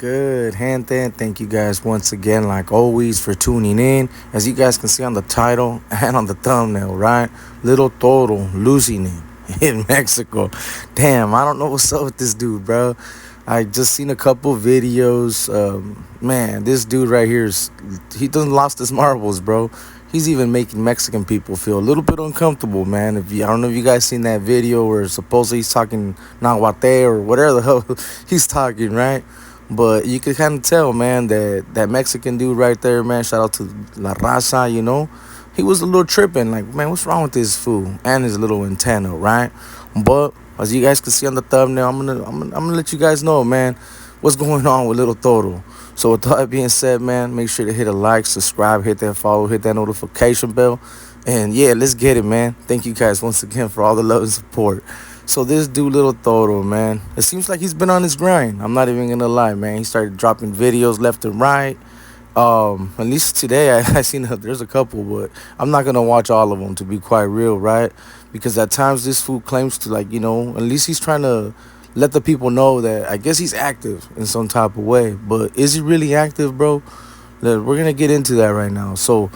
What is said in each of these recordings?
Good, gente, and thank you guys once again, like always, for tuning in. As you guys can see on the title and on the thumbnail, right? Little Toro losing it in Mexico. Damn, I don't know what's up with this dude, bro. I just seen a couple videos. Man, this dude right here he done lost his marbles, bro. He's even making Mexican people feel a little bit uncomfortable, man. I don't know if you guys seen that video where supposedly he's talking Nahuatl or whatever the hell he's talking, right? But you could kind of tell, man, that Mexican dude right there, man, shout out to La Raza, he was a little tripping. Like, man, what's wrong with this fool? And his little antenna, right? But as you guys can see on the thumbnail, I'm gonna let you guys know, man, what's going on with Little Toto. So with that being said, man, make sure to hit a like, subscribe, hit that follow, hit that notification bell. And yeah, let's get it, man. Thank you guys once again for all the love and support. So this dude, Little Toto, man, it seems like he's been on his grind. I'm not even gonna lie, man. He started dropping videos left and right. At least today I seen there's a couple, but I'm not gonna watch all of them, to be quite real, right? Because at times this fool claims to, like, at least he's trying to let the people know that I guess he's active in some type of way. But is he really active, bro? We're gonna get into that right now. So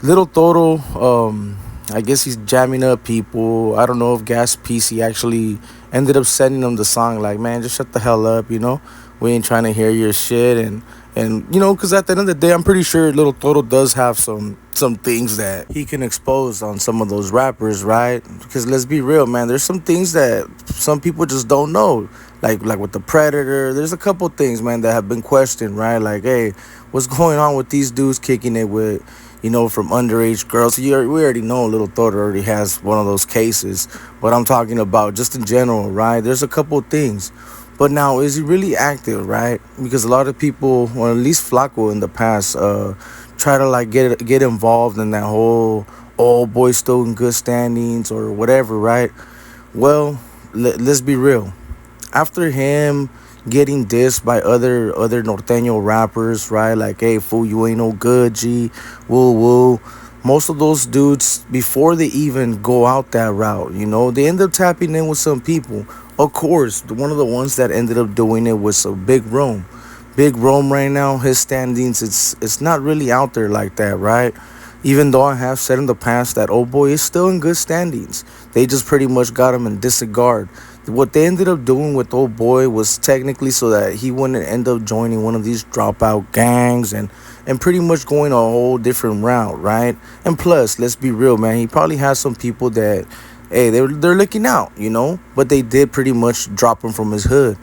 Little Toto, I guess he's jamming up people. I don't know if Gas PC actually ended up sending him the song, like, man, just shut the hell up, we ain't trying to hear your shit. And because at the end of the day, I'm pretty sure Little Toto does have some things that he can expose on some of those rappers, right? Because let's be real, man, there's some things that some people just don't know, like with the Predator. There's a couple things, man, that have been questioned, right? Like, hey, what's going on with these dudes kicking it with, from underage girls? We already know Little Toto already has one of those cases, but I'm talking about just in general, right? There's a couple things. But now, is he really active, right? Because a lot of people, or at least Flaco in the past, try to like get involved in that whole old boy still in good standings or whatever, right? Well, let's be real. After him getting dissed by other norteño rappers, right? Like, hey, fool, you ain't no good, G, woo woo. Most of those dudes, before they even go out that route, they end up tapping in with some people. Of course, one of the ones that ended up doing it was a Big Rome. Big Rome right now, his standings, it's not really out there like that, right? Even though I have said in the past that old boy is still in good standings. They just pretty much got him in disregard. What they ended up doing with old boy was technically so that he wouldn't end up joining one of these dropout gangs and pretty much going a whole different route, right? And plus, let's be real, man, he probably has some people that, hey, they're looking out, but they did pretty much drop him from his hood.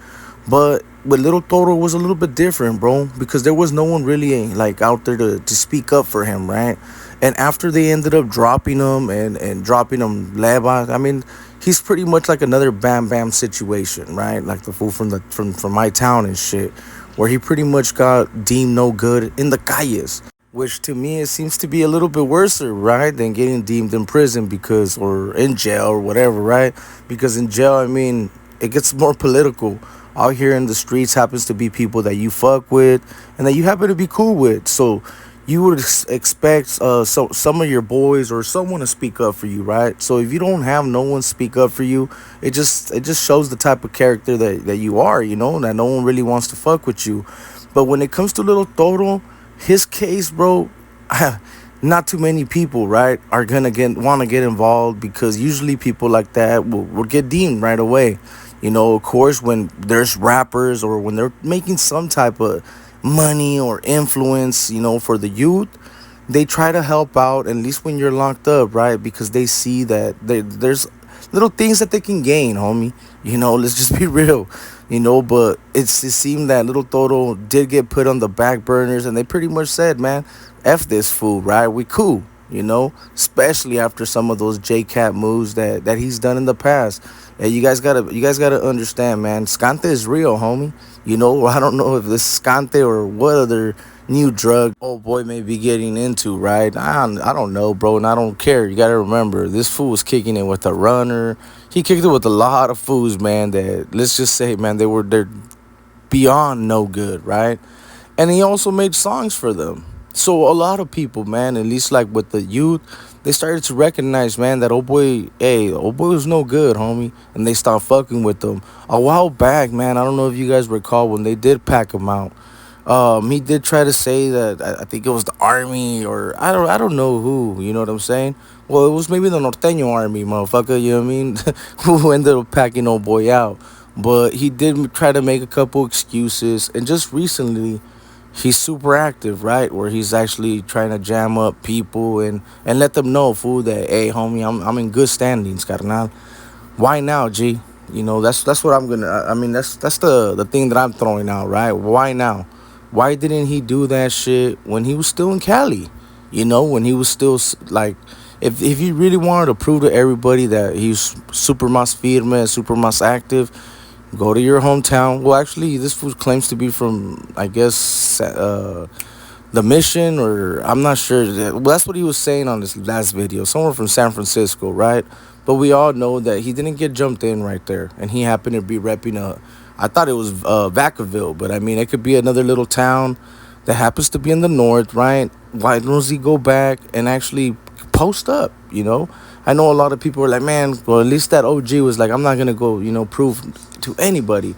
But with Little Toto was a little bit different, bro, because there was no one really like out there to speak up for him, right? And after they ended up dropping him and dropping him Leva, I mean, he's pretty much like another Bam Bam situation, right? Like the fool from my town and shit, where he pretty much got deemed no good in the calles, which to me it seems to be a little bit worse, right, than getting deemed in prison or in jail or whatever, right? Because in jail, I mean, it gets more political. Out here in the streets happens to be people that you fuck with and that you happen to be cool with. So you would expect some of your boys or someone to speak up for you, right? So if you don't have no one speak up for you, it just shows the type of character that you are, that no one really wants to fuck with you. But when it comes to Little Toto, his case, bro, not too many people, right, are gonna want to get involved, because usually people like that will get deemed right away. Of course, when there's rappers or when they're making some type of money or influence, for the youth, they try to help out, at least when you're locked up, right? Because they see that there's little things that they can gain, homie. Let's just be real, but it seemed that Little Toto did get put on the back burners, and they pretty much said, man, F this fool, right? We cool, especially after some of those J-Cat moves that he's done in the past. And you guys gotta understand, man, Scante is real, homie. I don't know if this Scante or what other new drug old boy may be getting into, right? I don't know, bro, and I don't care. You gotta remember, this fool was kicking it with a runner. He kicked it with a lot of fools, man, that, let's just say, man, they're beyond no good, right? And he also made songs for them. So a lot of people, man, at least like with the youth, they started to recognize, man, that old boy, hey, old boy was no good, homie, and they stopped fucking with them. A while back, man, I don't know if you guys recall when they did pack him out. He did try to say that I think it was the army or I don't know who. You know what I'm saying? Well, it was maybe the Norteño army, motherfucker. You know what I mean? Who ended up packing old boy out. But he did try to make a couple excuses, and just recently he's super active, right? Where he's actually trying to jam up people and let them know, fool, that hey, homie, I'm in good standings, carnal. Why now, G? You know, that's what I'm gonna. I mean, that's the thing that I'm throwing out, right? Why now? Why didn't he do that shit when he was still in Cali? You know, when he was still like, if he really wanted to prove to everybody that he's super mas firme, super mas active, go to your hometown. Well, actually, this fool claims to be from, I guess, the mission, or I'm not sure. Well, that's what he was saying on this last video. Somewhere from San Francisco, right? But we all know that he didn't get jumped in right there, and he happened to be repping a. I thought it was Vacaville, but I mean it could be another little town that happens to be in the north, right? Why doesn't he go back and actually post up? You know, I know a lot of people are like, man, well, at least that OG was like, I'm not gonna go, prove to anybody.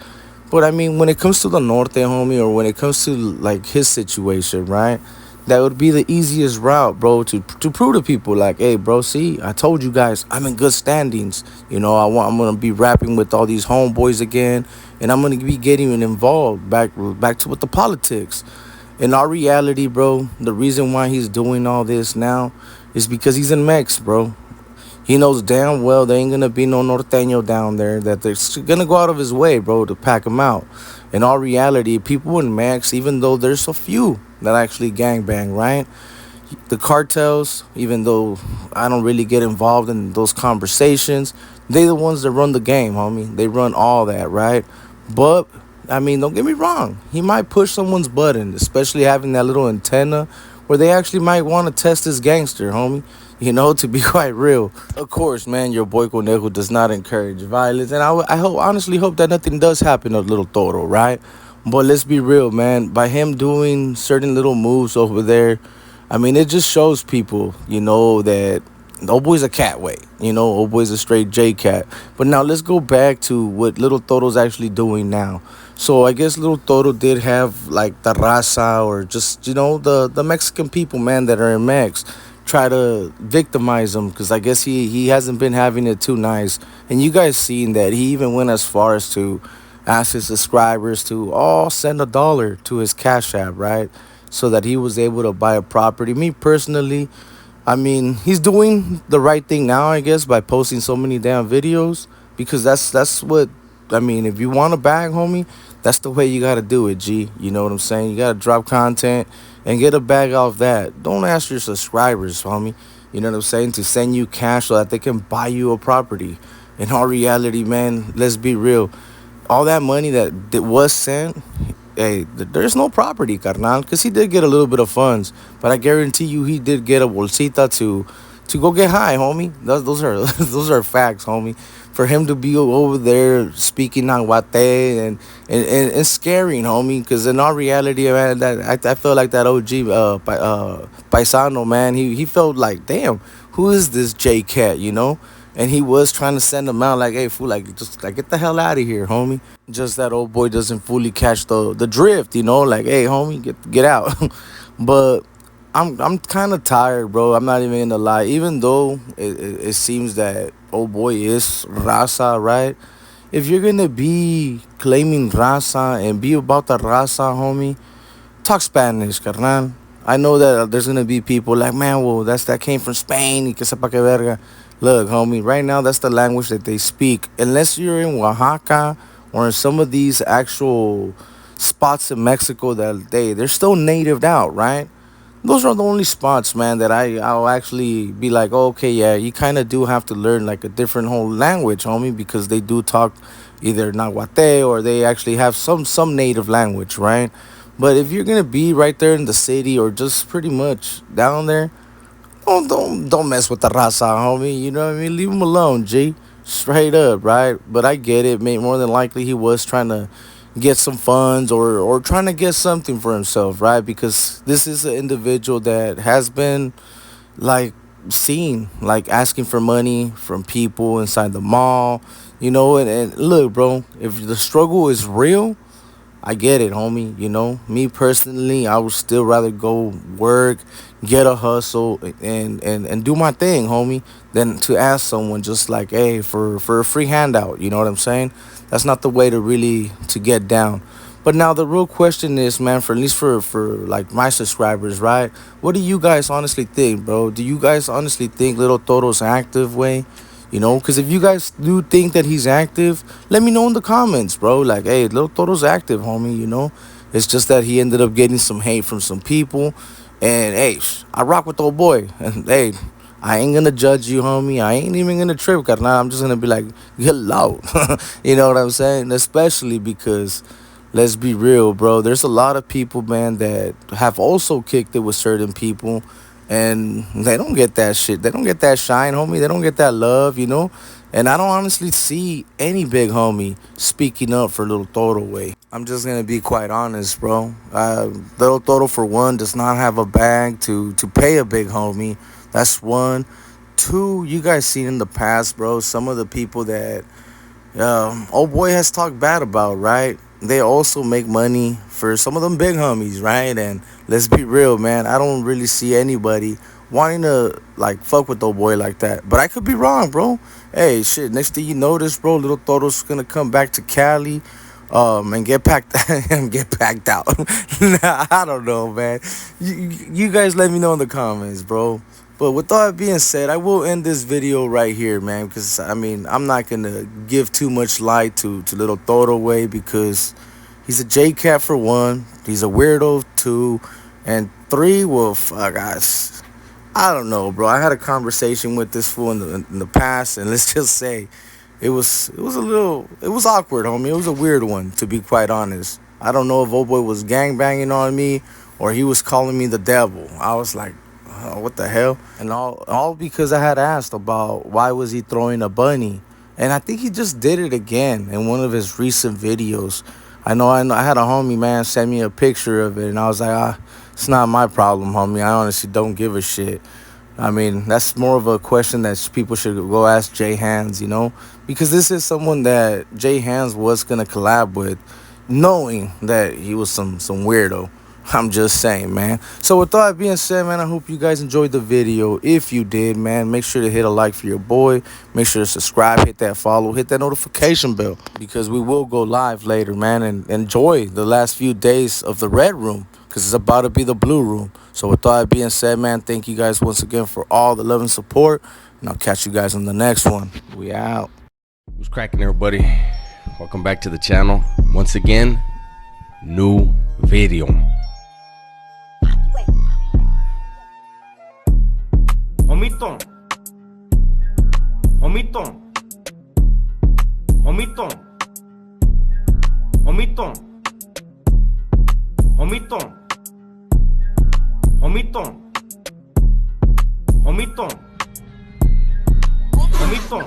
But I mean, when it comes to the Norte, homie, or when it comes to like his situation, right? That would be the easiest route, bro, to prove to people like, hey, bro, see, I told you guys, I'm in good standings. I'm gonna be rapping with all these homeboys again, and I'm gonna be getting involved back to with the politics. In our reality, bro, the reason why he's doing all this now is because he's in Mex, bro. He knows damn well there ain't gonna be no norteño down there, that they're gonna go out of his way, bro, to pack him out. In all reality, people in Max, even though there's a few that actually gangbang, right? The cartels, even though I don't really get involved in those conversations, they the ones that run the game, homie. They run all that, right? But I mean, don't get me wrong. He might push someone's button, especially having that little antenna where they actually might want to test this gangster, homie. To be quite real. Of course, man, your boy Conejo does not encourage violence. And honestly hope that nothing does happen to little Toto, right? But let's be real, man. By him doing certain little moves over there, I mean, it just shows people, that old boy's a catway. Old boy's a straight J cat. But now let's go back to what little Toto's actually doing now. So I guess little Toto did have like the raza, or just, the Mexican people, man, that are in Mex, try to victimize him, because I guess he hasn't been having it too nice. And you guys seen that he even went as far as to ask his subscribers to all send $1 to his Cash App, right? So that he was able to buy a property. Me personally, I mean, he's doing the right thing now, I guess, by posting so many damn videos, because that's what I mean. If you want a bag, homie, that's the way you gotta do it, G. You know what I'm saying? You gotta drop content and get a bag off that. Don't ask your subscribers, homie. You know what I'm saying? To send you cash so that they can buy you a property. In all reality, man, let's be real. All that money that was sent, hey, there's no property, carnal, because he did get a little bit of funds, but I guarantee you he did get a bolsita to go get high, homie. Those are those are facts, homie. For him to be over there speaking Nahuate and scaring, homie, because in all reality, man, that I feel like that OG paisano, man, he felt like, damn, who is this J Cat, And he was trying to send him out like, hey, fool, like, just like, get the hell out of here, homie. Just that old boy doesn't fully catch the drift, like, hey, homie, get out. But I'm kind of tired, bro. I'm not even gonna lie. Even though it seems that old boy is raza, right? If you're gonna be claiming raza and be about the raza, homie, talk Spanish, carnal. I know that there's gonna be people like, man, well, that came from Spain, y que sepa que verga. Look, homie, right now that's the language that they speak. Unless you're in Oaxaca or in some of these actual spots in Mexico that they're still natived out, right? Those are the only spots, man, that I'll actually be like, oh, okay, yeah, you kind of do have to learn like a different whole language, homie, because they do talk either Nahuate or they actually have some native language, right? But if you're gonna be right there in the city or just pretty much down there, don't mess with the raza, homie. You know what I mean? Leave him alone, G. Straight up, right? But I get it, mate. More than likely, he was trying to get some funds or trying to get something for himself, right? Because this is an individual that has been like seen like asking for money from people inside the mall, and look, bro, if the struggle is real, I get it, homie. Me personally, I would still rather go work, get a hustle, and do my thing, homie, than to ask someone just like, hey, for a free handout. You know what I'm saying? That's not the way to really to get down. But now the real question is, man, for at least for like my subscribers, right? What do you guys honestly think, bro? Do you guys honestly think Little Toro's active way? Because if you guys do think that he's active, let me know in the comments, bro. Like, hey, Little Toro's active, homie. It's just that he ended up getting some hate from some people. And, hey, I rock with old boy. And, hey, I ain't gonna judge you, homie. I ain't even gonna trip, carnal. I'm just gonna be like, get loud. You know what I'm saying? Especially because, let's be real, bro. There's a lot of people, man, that have also kicked it with certain people, and they don't get that shit. They don't get that shine, homie. They don't get that love. And I don't honestly see any big homie speaking up for Little Toto way. I'm just gonna be quite honest, bro. Little Toto, for one, does not have a bag to pay a big homie. That's one. Two, you guys seen in the past, bro, some of the people that old boy has talked bad about, right? They also make money for some of them big homies, right? And let's be real, man, I don't really see anybody wanting to like fuck with old boy like that. But I could be wrong, bro. Hey, shit, next thing you notice, bro, Little Toto's gonna come back to Cali and get packed and get packed out. Nah, I don't know, man. You guys let me know in the comments, bro. But with all that being said, I will end this video right here, man, because, I mean, I'm not going to give too much light to Little Toto way, because he's a J-Cat for one, he's a weirdo two, and three, well, fuck, I don't know, bro. I had a conversation with this fool in the past, and let's just say it was awkward, homie. It was a weird one, to be quite honest. I don't know if old boy was gangbanging on me or he was calling me the devil. I was like, oh, what the hell? And all because I had asked about why was he throwing a bunny. And I think he just did it again in one of his recent videos. I know I had a homie, man, send me a picture of it, and I was like, it's not my problem, homie. I honestly don't give a shit. I mean, that's more of a question that people should go ask Jay Hands, because this is someone that Jay Hands was going to collab with, knowing that he was some weirdo. I'm just saying, man. So with all that being said, man, I hope you guys enjoyed the video. If you did, man, make sure to hit a like for your boy. Make sure to subscribe, hit that follow, hit that notification bell, because we will go live later, man, and enjoy the last few days of the Red Room, because it's about to be the Blue Room. So with all that being said, man, thank you guys once again for all the love and support, and I'll catch you guys on the next one. We out. What's cracking, everybody? Welcome back to the channel. Once again, new video. Omito, omito, omito, omito, omito, omito, omito, omito,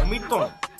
omito.